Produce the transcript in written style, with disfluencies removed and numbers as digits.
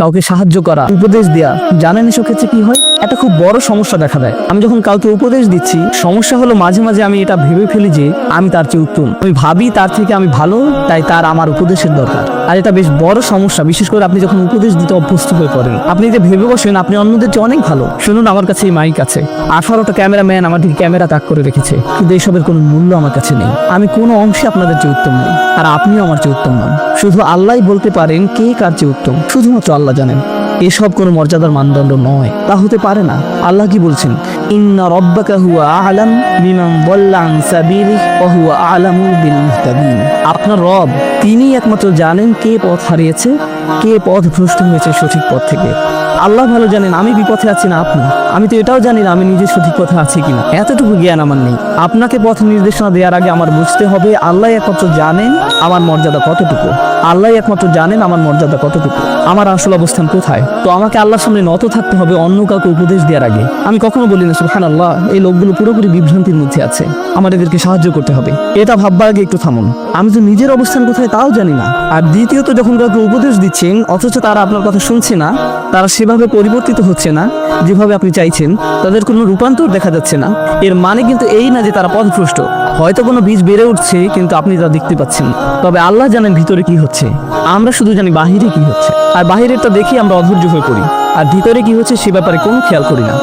কাউকে সাহায্য করা, উপদেশ দেয়া, জানেন এসব ক্ষেত্রে কি হয়? একটা খুব বড় সমস্যা দেখা দেয়। আমি যখন কাউকে উপদেশ দিচ্ছি, সমস্যা হলো মাঝে মাঝে আমি এটা ভেবে ফেলি যে আমি তার চেয়ে উত্তম, আমি ভাবি তার থেকে আমি ভালো, তাই তার আমার উপদেশের দরকার। আর এটা বেশ বড় সমস্যা, বিশেষ করে আপনি যখন উপদেশ দিতে অভ্যস্ত হয়ে পড়েন। আপনি যে ভেবে বসেন আপনি অন্যদের চেয়ে অনেক ভালো। শুনুন, আমার কাছে এই মাইক আছে, 18টা ক্যামেরাম্যান আমার দিকে ক্যামেরা তাক করে রেখেছে, কিন্তু এইসবের কোনো মূল্য আমার কাছে নেই। আমি কোনো অংশে আপনাদের চেয়ে উত্তম নই, আর আপনিও আমার চেয়ে উত্তম নন। শুধু আল্লাহই বলতে পারেন কে কার চেয়ে উত্তম, শুধুমাত্র আল্লাহ জানেন। এসব কোনো মর্যাদার মানদণ্ড নয়, তা হতে পারে না। আল্লাহ কি বলছেন? ইন্না রাব্বাকা হুয়া আ'লাম বিমান দাল্লা আন সাবিলিহি ওয়া হুয়া আ'লামু বিল মুহতাদিন। আপনার রব তিনিই একমাত্র জানেন কে পথ হারিয়েছে, কে পথ ভ্রষ্ট হয়েছে সঠিক পথ থেকে। আল্লাহ ভালো জানেন আমি বিপথে আছি না আপনি। আমি তো এটাও জানি না আমি নিজে সঠিক পথে আছি কিনা, এতটুকু জ্ঞান আমার নেই। আপনাকে পথ নির্দেশনা দেওয়ার আগে আমার বুঝতে হবে আল্লাহ একমাত্র জানেন আমার মর্যাদা কতটুকু। আল্লাহ একমাত্র জানেন আমার মর্যাদা কতটুকু, আমার আসল অবস্থান কোথায়। তো আমাকে আল্লাহর সামনে নত থাকতে হবে অন্য কাউকে উপদেশ দেওয়ার আগে। আমি কখনো বলি না সুবহানাল্লাহ, এই লোকগুলো পুরোপুরি বিভ্রান্তির মধ্যে আছে, আমার এদেরকে সাহায্য করতে হবে। এটা ভাববার আগে একটু থামুন, আমি তো নিজের অবস্থান কোথায় তাও জানি না। আর দ্বিতীয়ত, যখন কাউকে উপদেশ দিচ্ছেন অথচ তারা আপনার কথা শুনছে না, তারা সেভাবে পরিবর্তিত হচ্ছে না যেভাবে আপনি চাইছেন, তাদের কোনো রূপান্তর দেখা যাচ্ছে না, এর মানে কিন্তু এই না যে তারা পথভ্রষ্ট। হয়তো কোনো বীজ বেড়ে উঠছে কিন্তু আপনি তা দেখতে পাচ্ছেন না। তবে আল্লাহ জানেন ভিতরে কি হচ্ছে, আমরা শুধু জানি বাহিরে কি হচ্ছে। আর বাহিরেরটা দেখি আমরা অধৈর্য হয়ে পড়ি, আর ভিতরে কি হচ্ছে সে ব্যাপারে কোনো খেয়াল করি না।